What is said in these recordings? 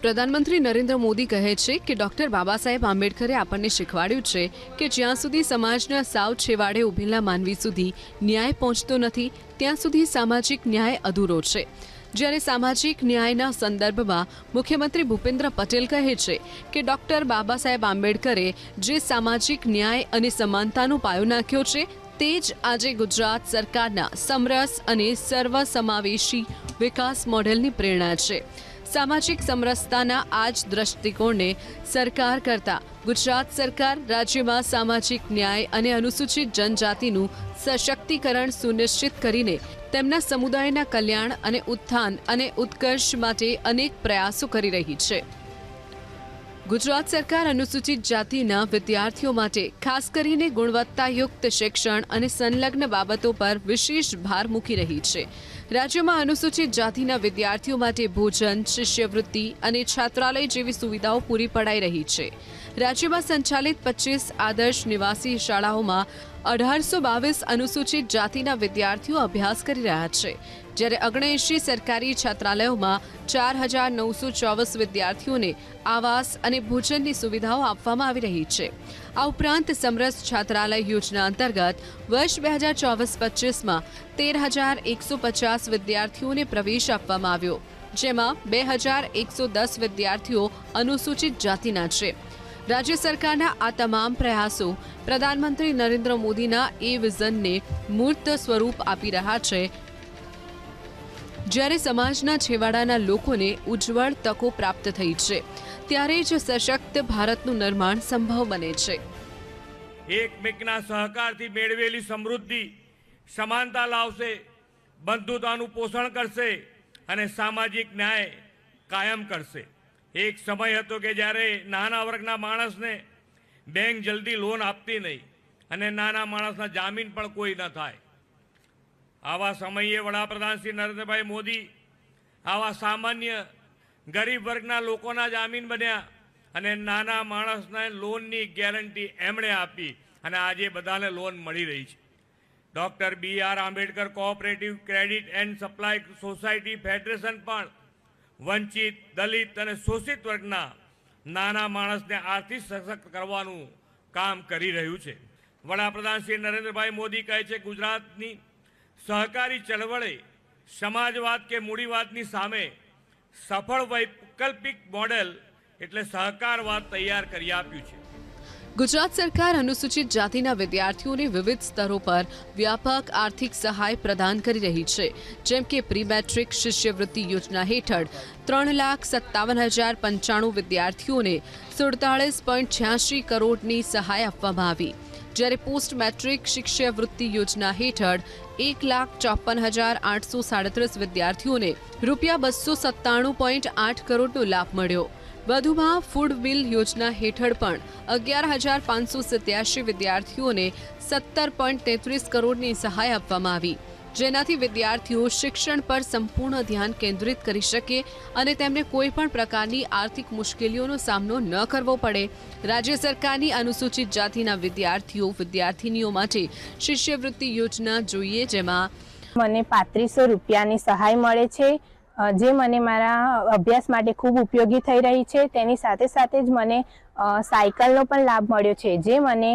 પ્રધાનમંત્રી નરેન્દ્ર મોદી કહે છે કે ડોક્ટર બાબા સાહેબ આંબેડકરે આપણને શીખવાડ્યું છે કે જ્યાં સુધી સમાજના સાવ છેવાડે ઊભેલા માનવી સુધી ન્યાય પહોંચતો નથી ત્યાં સુધી સામાજિક ન્યાય અધૂરો છે। જ્યારે સામાજિક ન્યાયના સંદર્ભમાં મુખ્યમંત્રી ભૂપેન્દ્ર પટેલ કહે છે કે ડોક્ટર બાબા સાહેબ આંબેડકરે જે સામાજિક ન્યાય અને સમાનતાનો પાયો નાખ્યો છે તે જ આજે ગુજરાત સરકારના સમરસ અને સર્વસમાવેશી વિકાસ મોડેલની પ્રેરણા છે। સામાજિક સમરસતાના આ જ દ્રષ્ટિકોણને સરકાર કરતા ગુજરાત સરકાર રાજ્યમાં સામાજિક ન્યાય અને અનુસૂચિત જનજાતિનું સશક્તિકરણ સુનિશ્ચિત કરીને તેમના સમુદાયના કલ્યાણ અને ઉત્થાન અને ઉત્કર્ષ માટે અનેક પ્રયાસો કરી રહી છે। ગુજરાત સરકાર અનુસૂચિત જાતિના વિદ્યાર્થીઓ માટે ખાસ કરીને ગુણવત્તાયુક્ત શિક્ષણ અને સંલગ્ન બાબતો પર વિશેષ ભાર મૂકી રહી છે। રાજ્યમાં અનુસૂચિત જાતિના વિદ્યાર્થીઓ માટે ભોજન, શિષ્યવૃત્તિ અને છાત્રાલય જેવી સુવિધાઓ પૂરી પડાઈ રહી છે। રાજ્યમાં સંચાલિત 25 આદર્શ નિવાસી શાળાઓમાં 1822 અનુસૂચિત જાતિના વિદ્યાર્થીઓ અભ્યાસ કરી રહ્યા છે, જ્યારે 79 સરકારી છાત્રાલયોમાં 4924 વિદ્યાર્થીઓને આવાસ અને ભોજનની સુવિધાઓ આપવામાં આવી રહી છે। આ ઉપરાંત સમરસ છાત્રાલય યોજના અંતર્ગત વર્ષ 2024-25માં 13,150 વિદ્યાર્થીઓને પ્રવેશ આપવામાં આવ્યો, જેમાં 2,110 વિદ્યાર્થીઓ અનુસૂચિત જાતિના છે। રાજ્ય સરકારના આ તમામ પ્રયાસો પ્રધાનમંત્રી નરેન્દ્ર મોદીના એ વિઝનને મૂર્ત સ્વરૂપ આપી રહ્યા છે, જ્યારે સમાજના છેવાડાના લોકોને ઉજ્જવળ તકો પ્રાપ્ત થઈ છે ત્યારે જ સશક્ત ભારતનું નિર્માણ સંભવ બને છે। એકમેકના સહકારથી મેળવેલી સમૃદ્ધિ સમાનતા લાવશે, બંધુતાનું પોષણ કરશે અને સામાજિક ન્યાય કાયમ કરશે। એક સમય હતો કે જ્યારે નાના વર્ગના માણસને બેંક જલ્દી લોન આપતી નહીં અને નાના માણસના જામીન પણ કોઈ ન થાય। આવા સમયે વડાપ્રધાન શ્રી નરેન્દ્રભાઈ મોદી આવા સામાન્ય ગરીબ વર્ગના લોકોના જામીન બન્યા અને નાના માણસને લોનની ગેરંટી એમણે આપી અને આજે બધાને લોન મળી રહી છે। Doctor B.R. Ambedkar cooperative credit and supply society federation પણ વંચિત, દલિત અને શોષિત વર્ગના નાના માણસને આર્થિક સશક્ત કરવાનું કામ કરી રહ્યું છે। વડાપ્રધાન શ્રી નરેન્દ્રભાઈ મોદી કહે છે ગુજરાતની સહકારી ચળવળે સમાજવાદ કે મૂડીવાદની સામે સફળ વૈકલ્પિક મોડેલ એટલે સહકારવાદ તૈયાર કરી આપ્યું છે। ગુજરાત સરકાર અનુસૂચિત જાતિના વિદ્યાર્થીઓને વિવિધ સ્તરો પર વ્યાપક આર્થિક સહાય પ્રદાન કરી રહી છે, જેમ કે પ્રી મેટ્રિક શિષ્યવૃત્તિ યોજના હેઠળ 3,57,095 વિદ્યાર્થીઓને 47.86 કરોડની સહાય આપવામાં આવી, જ્યારે પોસ્ટ મેટ્રિક શિષ્યવૃત્તિ યોજના હેઠળ 1,54,837 વિદ્યાર્થીઓને ₹297.8 કરોડનો લાભ મળ્યો। વધુમાં ફૂડ બિલ યોજના હેઠળ પણ 11,587 વિદ્યાર્થીઓને 17.33 કરોડની સહાય આપવામાં આવી, જેનાથી વિદ્યાર્થીઓ શિક્ષણ પર સંપૂર્ણ ધ્યાન કેન્દ્રિત કરી શકે અને તેમને કોઈ પણ પ્રકારની આર્થિક મુશ્કેલીઓનો સામનો ન કરવો પડે। રાજ્ય સરકારની અનુસૂચિત જાતિના વિદ્યાર્થીનીઓ માટે શિષ્યવૃત્તિ યોજના જોઈએ, જેમાં મને 3500 રૂપિયાની સહાય મળે છે, જે મને મારા અભ્યાસ માટે ખૂબ ઉપયોગી થઈ રહી છે। તેની સાથે સાથે જ મને સાયકલનો પણ લાભ મળ્યો છે, જે મને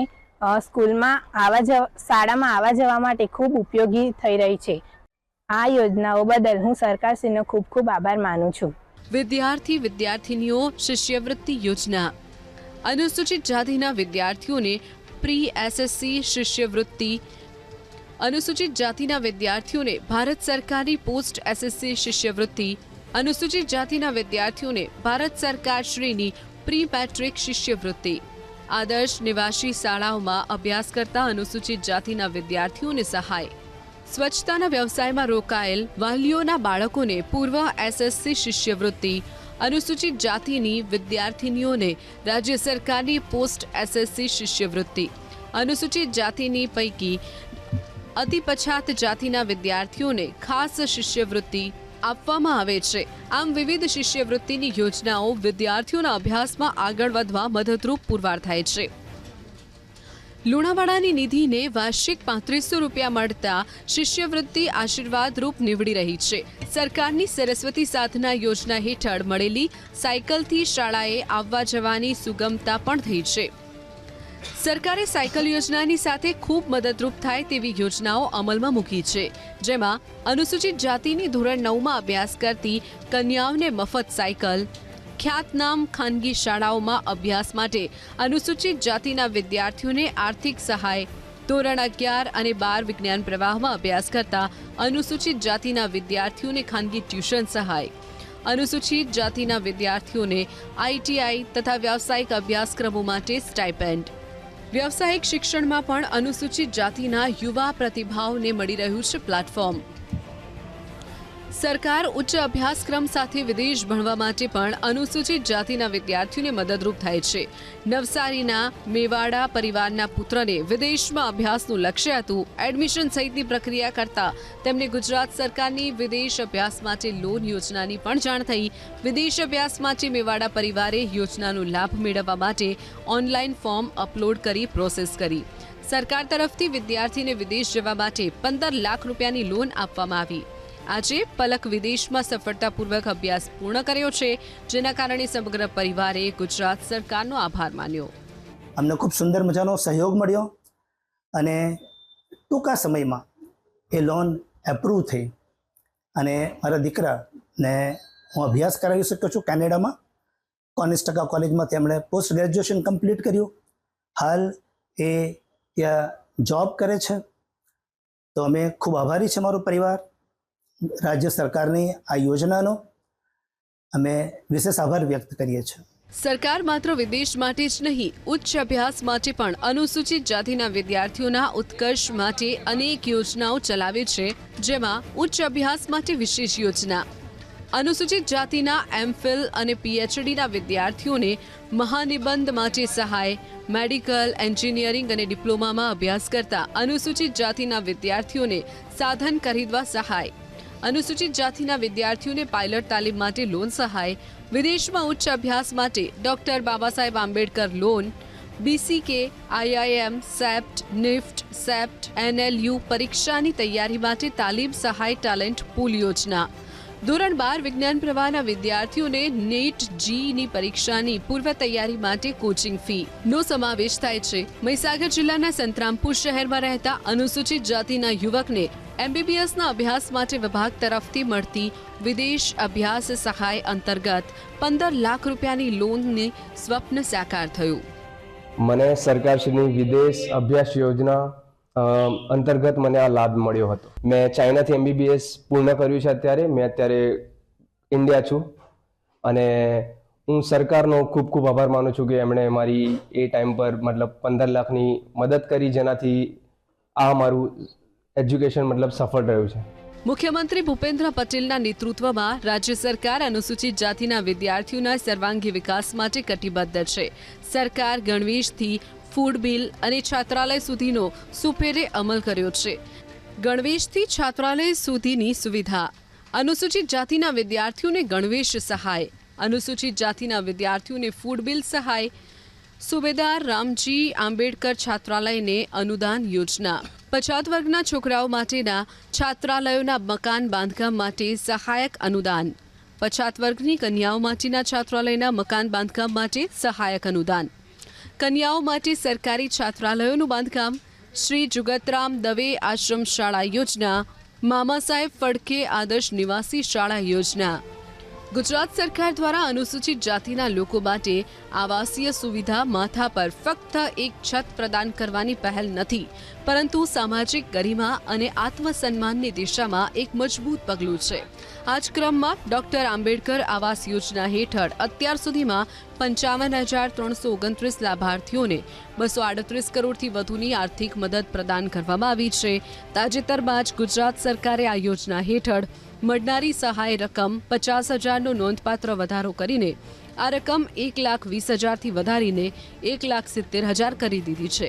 સ્કૂલમાં શાળામાં આવવા જવા માટે ખૂબ ઉપયોગી થઈ રહી છે। આ યોજનાઓ બદલ હું સરકારશ્રીનો ખૂબ ખૂબ આભાર માનું છું। વિદ્યાર્થીનીઓ શિષ્યવૃત્તિ યોજના અનુસૂચિત જાતિના વિદ્યાર્થીઓને પ્રી SSC શિષ્યવૃત્તિ, અનુસૂચિત જાતિના વિદ્યાર્થીઓને ભારત સરકારની પોસ્ટ SSC શિષ્યવૃત્તિ, અનુસૂચિત જાતિના વિદ્યાર્થીઓને ભારત સરકારશ્રીની પ્રી મેટ્રિક શિષ્યવૃત્તિ, આદર્શ નિવાસી શાળાઓમાં અભ્યાસ કરતા અનુસૂચિત જાતિના વિદ્યાર્થીઓને સહાય, સ્વચ્છતાના વ્યવસાયમાં રોકાયેલ વાલીઓના બાળકોને પૂર્વ SSC શિષ્યવૃત્તિ, અનુસૂચિત જાતિની વિદ્યાર્થીનીઓને રાજ્ય સરકારની પોસ્ટ SSC શિષ્યવૃત્તિ, અનુસૂચિત જાતિની પૈકી અતિ પછાત જાતિના વિદ્યાર્થીઓને ખાસ શિષ્યવૃત્તિ આપવામાં આવે છે। આમ વિવિધ શિષ્યવૃત્તિની યોજનાઓ વિદ્યાર્થીઓના અભ્યાસમાં આગળ વધવા મદદરૂપ પુરવાર થાય છે। લુણાવાડાની નિધિને વાર્ષિક 3500 રૂપિયા મળતા શિષ્યવૃત્તિ આશીર્વાદરૂપ નીવડી રહી છે. સરકારની સરસ્વતી સાધના યોજના હેઠળ મળેલી સાયકલથી શાળાએ આવવા જવાની સુગમતા પણ થઈ છે. સરકારે સાયકલ યોજનાની સાથે ખૂબ મદદરૂપ થાય તેવી યોજનાઓ અમલમાં મૂકી છે, જેમાં અનુસૂચિત જાતિની ધોરણ 9માં અભ્યાસ કરતી કન્યાઓને મફત સાયકલ, ખ્યાતનામ ખાનગી શાળાઓમાં અભ્યાસ માટે અનુસૂચિત જાતિના વિદ્યાર્થીઓને આર્થિક સહાય, ધોરણ 11 અને 12 વિજ્ઞાન પ્રવાહમાં અભ્યાસ કરતા અનુસૂચિત જાતિના વિદ્યાર્થીઓને ખાનગી ટ્યુશન સહાય, અનુસૂચિત જાતિના વિદ્યાર્થીઓને આઈટીઆઈ તથા વ્યાવસાયિક અભ્યાસક્રમો માટે સ્ટાઇપેન્ડ. વ્યવસાયિક શિક્ષણમાં પણ અનુસૂચિત જાતિના યુવા પ્રતિભાઓને મળી રહ્યું છે પ્લેટફોર્મ. સરકાર ઉચ્ચ અભ્યાસક્રમ સાથે વિદેશ ભણવા માટે પણ અનુસૂચિત જાતિના વિદ્યાર્થીઓને મદદરૂપ થાય છે. નવસારીના મેવાડા પરિવારના પુત્રને વિદેશમાં અભ્યાસનું લક્ષ્ય હતું. એડમિશન સહિતની પ્રક્રિયા કરતા તેમને ગુજરાત સરકારની વિદેશ અભ્યાસ માટે લોન યોજનાની પણ જાણ થઈ. વિદેશ અભ્યાસ માટે મેવાડા પરિવારે યોજનાનો લાભ મેળવવા માટે ઓનલાઈન ફોર્મ અપલોડ કરી પ્રોસેસ કરી. સરકાર તરફથી વિદ્યાર્થીને વિદેશ જવા માટે 15 લાખ રૂપિયાની લોન આપવામાં આવી. આજે પલક વિદેશમાં સફળતાપૂર્વક અભ્યાસ પૂર્ણ કર્યો છે, જેના કારણે સમગ્ર પરિવારે ગુજરાત સરકારનો આભાર માન્યો. અમને ખૂબ સુંદર મજાનો સહયોગ મળ્યો અને ટૂંકા સમયમાં એ લોન એપ્રૂવ થઈ અને મારા દીકરાને હું અભ્યાસ કરાવી શક્યો છું. કેનેડામાં કોનિસ્ટકા કોલેજમાં તેમણે પોસ્ટ ગ્રેજ્યુએશન કમ્પ્લીટ કર્યું. હાલ એ ત્યાં જોબ કરે છે. તો અમે ખૂબ આભારી છે મારો પરિવાર. રાજ્ય સરકારની આ યોજનાનો અમે વિશેષ આભાર વ્યક્ત કરીએ છીએ. સરકાર માત્ર વિદેશ માટે જ નહીં, ઉચ્ચ અભ્યાસ માટે પણ અનુસૂચિત જાતિના વિદ્યાર્થીઓના ઉત્કર્ષ માટે અનેક યોજનાઓ ચલાવે છે, જેમાં ઉચ્ચ અભ્યાસ માટે વિશેષ યોજના, અનુસૂચિત જાતિના એમફિલ અને પીએચડીના વિદ્યાર્થીઓને મહાનિબંધ માટે સહાય, મેડિકલ, એન્જિનિયરિંગ અને ડિપ્લોમામાં અભ્યાસ કરતા અનુસૂચિત જાતિના વિદ્યાર્થીઓને સાધન ખરીદવા સહાય, અનુસૂચિત જાતિના વિદ્યાર્થીઓને પાયલટ તાલીમ માટે લોન સહાય, વિદેશમાં ઉચ્ચ અભ્યાસ માટે doctor Baba Saheb Ambedkar loan, બીસીકે, IIM, CEPT, NIFT, CEPT, એનએલયુ પરીક્ષાની તૈયારી માટે તાલીમ સહાય, ટેલેન્ટ પૂલ યોજના, ધોરણ 12 વિજ્ઞાન પ્રવાહના વિદ્યાર્થીઓને નેટ જીની પરીક્ષાની પૂર્વ તૈયારી માટે કોચિંગ ફી નો સમાવેશ થાય છે. મહીસાગર જિલ્લાના સંતરામપુર શહેરમાં રહેતા અનુસૂચિત જાતિના યુવકને એમબીબીએસના અભ્યાસ માટે વિભાગ તરફથી મળતી વિદેશ અભ્યાસ સહાય અંતર્ગત 15 લાખ રૂપિયાની લોનની સ્વપ્ન સાકાર થયું. મને સરકારશ્રીની વિદેશ અભ્યાસ યોજના અંતર્ગત મને આ લાભ મળ્યો હતો. મેં ચાઇનાથી એમબીબીએસ પૂર્ણ કર્યું છે. મેં અત્યારે ઇન્ડિયા છું અને હું સરકારનો ખૂબ ખૂબ આભાર માનું છું કે એમણે મારી એ ટાઈમ પર મતલબ 15 લાખની મદદ કરી, જેનાથી આ મારું એજ્યુકેશન સફળ રહ્યું છે. મુખ્યમંત્રી ભૂપેન્દ્ર પટેલના નેતૃત્વમાં રાજ્ય સરકાર અનુસૂચિત જાતિના વિદ્યાર્થીઓના સર્વાંગી વિકાસ માટે કટિબદ્ધ છે. સરકાર ગણવેશથી ફૂડ બિલ અને છાત્રાલય સુધીનો સુપેરે અમલ કર્યો છે. ગણવેશથી છાત્રાલય સુધીની સુવિધા, અનુસૂચિત જાતિના વિદ્યાર્થીઓને ગણવેશ સહાય, અનુસૂચિત જાતિના વિદ્યાર્થીઓને ફૂડ બિલ સહાય, સુબેદાર રામજી આંબેડકર છાત્રાલયને અનુદાન યોજના, પછાત વર્ગના છોકરાઓ માટેના છાત્રાલયોના મકાન બાંધકામ માટે સહાયક અનુદાન, પછાત વર્ગની કન્યાઓ માટેના છાત્રાલયના મકાન બાંધકામ માટે સહાયક અનુદાન, કન્યાઓ માટે સરકારી છાત્રાલયોનું બાંધકામ, શ્રી જુગતરામ દવે આશ્રમ શાળા યોજના, મામા સાહેબ ફડકે આદર્શ નિવાસી શાળા યોજના. ગુજરાત સરકાર દ્વારા અનુસૂચિત જાતિના લોકો માટે આવાસીય સુવિધા માથા પર ફક્ત એક છત પ્રદાન કરવાની પહેલ નથી, પરંતુ સામાજિક ગરિમા અને આત્મસન્માનની દિશામાં એક મજબૂત પગલું છે. આ જ ક્રમમાં ડોક્ટર આંબેડકર આવાસ યોજના હેઠળ અત્યાર સુધીમાં 55,329 લાભાર્થીઓને 238 કરોડથી વધુની આર્થિક મદદ પ્રદાન કરવામાં આવી છે. તાજેતરમાં જ ગુજરાત સરકારે આ યોજના હેઠળ મળનારી સહાય રકમ 50,000નો નોંધપાત્ર વધારો કરીને આ રકમ 1,20,000થી વધારીને 1,70,000 કરી દીધી છે.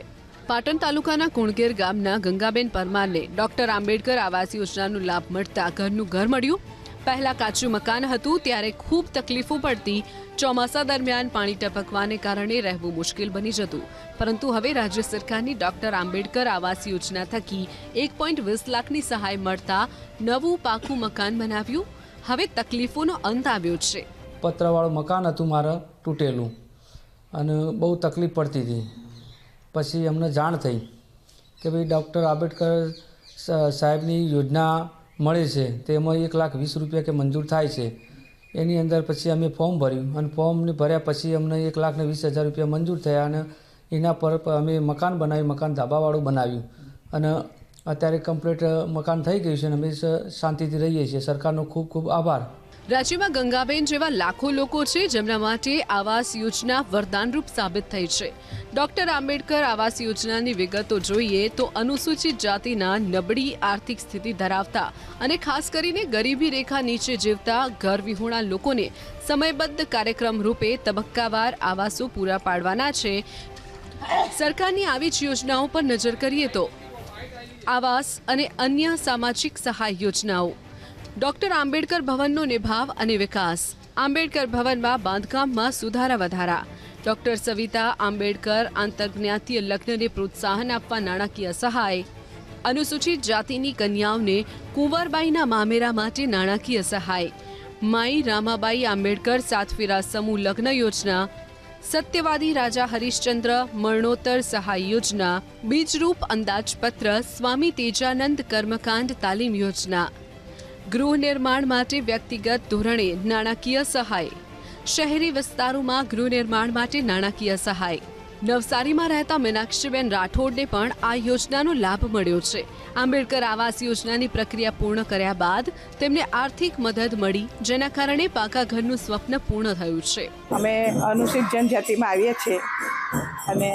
પાટણ તાલુકાના કુણગેર ગામના ગંગાબેન પરમારને ડોક્ટર આંબેડકર આવાસ યોજનાનો લાભ મળતા ઘરનું ઘર મળ્યું. પહેલા કાચું મકાન હતું ત્યારે ખૂબ તકલીફો પડતી, ચોમાસા દરમિયાન પાણી ટપકવાને કારણે રહેવું મુશ્કેલ બની જતું, પરંતુ હવે રાજ્ય સરકારની ડોક્ટર આંબેડકર આવાસ યોજના થકી 1.20 લાખની સહાય મળતા નવું પાકું મકાન બનાવ્યું. હવે તકલીફોનો અંત આવ્યો છે. પતરાવાળું મકાન હતું મારે તૂટેલું અને બહુ તકલીફ પડતી હતી. પછી અમને જાણ થઈ કે ભાઈ ડૉક્ટર આંબેડકર સાહેબની યોજના મળે છે, તેમાં 1,20,000 રૂપિયા કે મંજૂર થાય છે. એની અંદર પછી અમે ફોર્મ ભર્યું અને ફોર્મને ભર્યા પછી અમને 1,20,000 રૂપિયા મંજૂર થયા અને એના પર અમે મકાન બનાવ્યું, મકાન ધાબાવાળું બનાવ્યું અને અત્યારે કમ્પ્લીટ મકાન થઈ ગયું છે અને અમે શાંતિથી રહીએ છીએ. સરકારનો ખૂબ ખૂબ આભાર. રાજ્યમાં ગંગાબેન જેવા લાખો લોકો છે જેમના માટે આવાસ યોજના વરદાનરૂપ સાબિત થઈ છે. ડોક્ટર આંબેડકર આવાસ યોજનાની વિગતો જોઈએ તો અનુસૂચિત જાતિના નબળી આર્થિક સ્થિતિ ધરાવતા અને ખાસ કરીને ગરીબી રેખા નીચે જીવતા ઘર વિહોણા લોકોને સમયબદ્ધ કાર્યક્રમ રૂપે તબક્કાવાર આવાસો પૂરા પાડવાના છે. સરકારની આવી જ યોજનાઓ પર નજર કરીએ તો આવાસ અને અન્ય સામાજિક સહાય યોજનાઓ, ડોક્ટર આંબેડકર ભવનનો નિભાવ અને વિકાસ, આંબેડકર ભવનમાં બાંધકામમાં સુધારા વધારા, ડોક્ટર સવિતા આંબેડકર આંતરજ્ઞાતીય લગ્નને પ્રોત્સાહન આપવા નાણાકીય સહાય, અનુસૂચિત જાતિની કન્યાઓને કુંવરબાઈના મામેરા માટે નાણાકીય સહાય, માઈ રામાબાઈ આંબેડકર સાતફેરા સમૂહ લગ્ન યોજના, સત્યવાદી રાજા હરિશ્ચંદ્ર મરણોત્તર સહાય યોજના, બીજરૂપ અંદાજપત્ર સ્વામી તેજાનંદ કર્મકાંડ તાલીમ યોજના, ગૃહ નિર્માણ માટે વ્યક્તિગત ધોરણે નાણાકીય સહાય, શહેરી વિસ્તારોમાં ગૃહ નિર્માણ માટે નાણાકીય સહાય. નવસારીમાં રહેતા મીનાક્ષીબેન રાઠોડને પણ આ યોજનાનો લાભ મળ્યો છે. આંબેડકર આવાસ યોજનાની પ્રક્રિયા પૂર્ણ કર્યા બાદ તેમને આર્થિક મદદ મળી, જેના કારણે પાકા ઘરનું સ્વપ્ન પૂર્ણ થયું છે. અમે અનુસૂચિત જનજાતિમાં આવીએ છીએ અને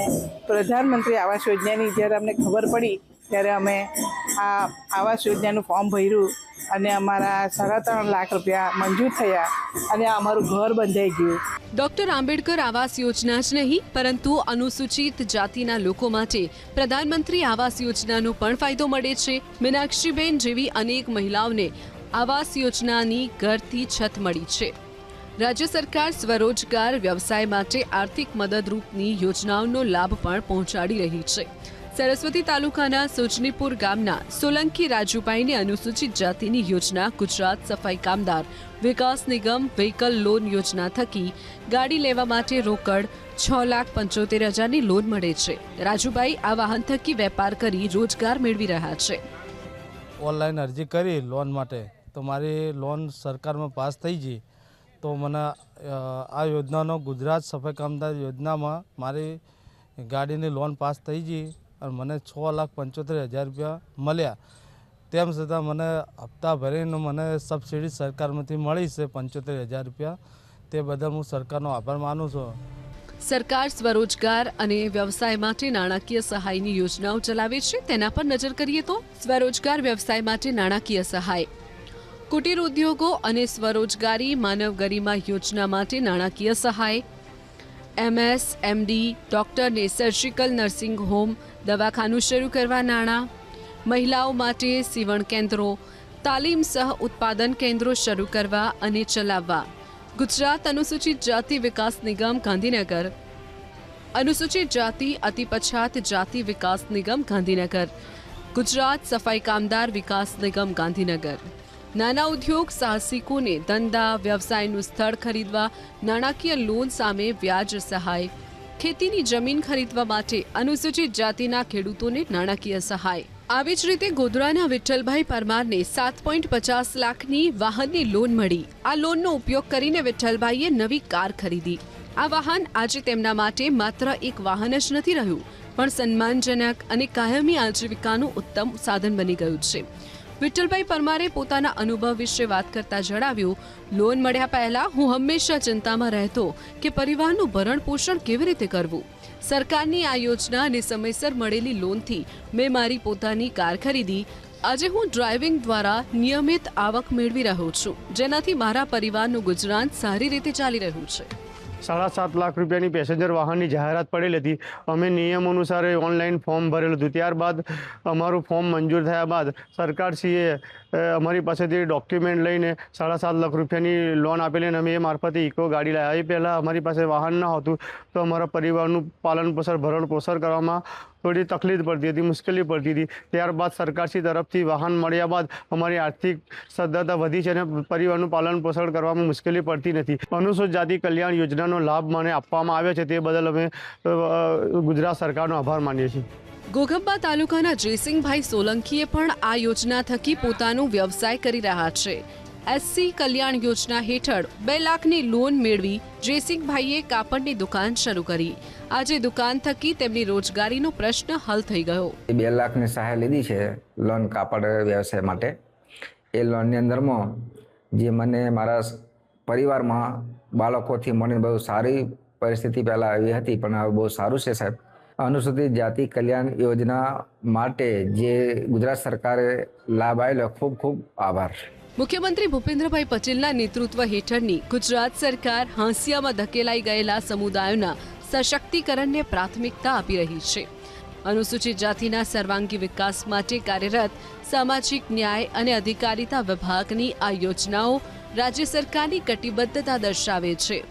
પ્રધાનમંત્રી આવાસ યોજનાની જ્યારે અમને ખબર પડી ત્યારે અમે આ આવાસ યોજનાનું ફોર્મ ભર્યું અને અમારા 3.5 લાખ રૂપિયા મંજૂર થયા અને અમારું ઘર બંધાઈ ગયું. ડોક્ટર આંબેડકર આવાસ યોજના જ નહીં પરંતુ અનુસૂચિત જાતિના લોકો માટે પ્રધાનમંત્રી આવાસ યોજનાનો પણ ફાયદો મળે છે. મીનાક્ષીબેન જેવી અનેક મહિલાઓને આવાસ યોજનાની ઘરથી છત મળી છે. રાજ્ય સરકાર સ્વરોજગાર વ્યવસાય માટે આર્થિક મદદરૂપની યોજનાઓનો લાભ પણ પહોંચાડી રહી છે. સરસ્વતી તાલુકાના સુજનીપુર ગામના સોલંકી રાજુભાઈને અનુસૂચિત જાતિની યોજના ગુજરાત સફાઈ કામદાર વિકાસ નિગમ વ્હીકલ લોન યોજના થકી ગાડી લેવા માટે રોકડ 6,75,000ની લોન મળે છે. રાજુભાઈ આ વાહન થકી વેપાર કરી રોજગાર મેળવી રહ્યા છે. ઓનલાઈન અરજી કરી લોન માટે તો મારી લોન સરકારમાં પાસ થઈ ગઈ. તો મને આ યોજનાનો ગુજરાત સફાઈ કામદાર યોજનામાં મારી ગાડીની લોન પાસ થઈ ગઈ અને મને 6,75,000 રૂપિયા મળ્યા. તેમ છતાં મને હપ્તા ભરીને મને સબસિડી સરકારમાંથી મળી છે 75,000 રૂપિયા. તે બદલ હું સરકારનો આભાર માનું છું. સરકાર સ્વરોજગાર અને વ્યવસાય માટે નાણાકીય સહાયની યોજનાઓ ચલાવે છે. તેના પર નજર કરીએ તો સ્વરોજગાર વ્યવસાય માટે નાણાકીય સહાય, કુટીર ઉદ્યોગો અને સ્વરોજગારી માનવ ગરિમા યોજના માટે નાણાકીય સહાય, MSMD ડોક્ટરને સર્જિકલ નર્સિંગ હોમ દવાખાનું શરૂ કરવા નાણાં, મહિલાઓ માટે સીવણ કેન્દ્રો, તાલીમ સહ ઉત્પાદન કેન્દ્રો શરૂ કરવા અને ચલાવવા, ગુજરાત અનુસૂચિત જાતિ વિકાસ નિગમ ગાંધીનગર, અનુસૂચિત જાતિ અતિ પછાત જાતિ વિકાસ નિગમ ગાંધીનગર, ગુજરાત સફાઈ કામદાર વિકાસ નિગમ ગાંધીનગર, નાના ઉદ્યોગ સાહસિકોને ધંધા વ્યવસાયનું સ્થળ ખરીદવા નાણાકીય લોન સામે વ્યાજ સહાય, ખેતીની જમીન ખરીદવા માટે અનુસૂચિત જાતિના ખેડૂતોને નાણાકીય સહાય. આવી જ રીતે ગોધરાના વિઠ્ઠલભાઈ પરમારને 7.50 લાખની વાહનની લોન મળી. આ લોનનો ઉપયોગ કરીને વિઠ્ઠલભાઈએ નવી કાર ખરીદી. આ વાહન આજે તેમના માટે માત્ર એક વાહન જ નથી રહ્યું, પણ સન્માનજનક અને કાયમી આજીવિકાનું ઉત્તમ સાધન બની ગયું છે. વિઠ્ઠલભાઈ પરમારે પોતાના અનુભવ વિશે વાત કરતા જણાવ્યું, લોન મળ્યા પહેલા હું હંમેશા ચિંતામાં રહેતો કે પરિવારનું ભરણ પોષણ કેવી રીતે કરવું. સરકારની આ યોજના અને સમયસર મળેલી લોનથી મેં મારી પોતાની કાર ખરીદી. આજે હું ડ્રાઇવિંગ દ્વારા નિયમિત આવક મેળવી રહ્યો છું, જેનાથી મારા પરિવારનું ગુજરાન સારી રીતે ચાલી રહ્યું છે. 7.5 લાખ રૂપિયાની પેસેન્જર વાહનની જાહેરાત પડેલી હતી. અમે નિયમ અનુસાર ઓનલાઈન ફોર્મ ભરેલું હતું. ત્યારબાદ અમારું ફોર્મ મંજૂર થયા બાદ સરકારશ્રીએ અમારી પાસેથી ડોક્યુમેન્ટ લઈને 7.5 લાખ રૂપિયાની લોન આપેલી અને અમે એ મારફતે ઇકો ગાડી લાવ્યા. એ પહેલાં અમારી પાસે વાહન ન હતું તો અમારા પરિવારનું પાલન પોષણ ભરણ પોષણ કરવામાં થોડી તકલીફ પડતી હતી, મુશ્કેલી પડતી હતી. ત્યારબાદ સરકારશ્રી તરફથી વાહન મળ્યા બાદ અમારી આર્થિક સદ્ધરતા વધી છે અને પરિવારનું પાલન પોષણ કરવામાં મુશ્કેલી પડતી નથી. અનુસૂચિત જાતિ કલ્યાણ યોજનાનો લાભ મને આપવામાં આવ્યો છે, તે બદલ અમે ગુજરાત સરકારનો આભાર માનીએ છીએ. ઘોઘંબા તાલુકાના જયસિંહભાઈ સોલંકીએ પણ આ યોજના થકી પોતાનો વ્યવસાય કરી રહ્યા છે. એસસી કલ્યાણ યોજના હેઠળ 2 લાખની લોન મેળવી જયસિંહભાઈએ કાપડની દુકાન શરૂ કરી. આજે દુકાન થકી તેમની રોજગારીનો પ્રશ્ન હલ થઈ ગયો. 2 લાખની સહાય લીધી છે લોન કાપડ વ્યવસાય માટે. એ લોનની અંદરમાં જે મને મારા પરિવારમાં બાળકોથી મળીને બહુ સારી પરિસ્થિતિ પહેલાં આવી હતી, પણ હવે બહુ સારું છે સાહેબ. અનુસૂચિત જાતિ કલ્યાણ યોજના માટે જે ગુજરાત સરકારે લાભ આવેલો, ખૂબ ખૂબ આભાર. મુખ્યમંત્રી ભૂપેન્દ્રભાઈ પટેલના નેતૃત્વ હેઠળની ગુજરાત સરકાર હાંસિયામાં ધકેલાઈ ગયેલા સમુદાયોના સશક્તિકરણને પ્રાથમિકતા આપી રહી છે. અનુસૂચિત જાતિના સર્વાંગી વિકાસ માટે કાર્યરત સામાજિક ન્યાય અને અધિકારીતા વિભાગની આ યોજનાઓ રાજ્ય સરકારની કટિબદ્ધતા દર્શાવે છે.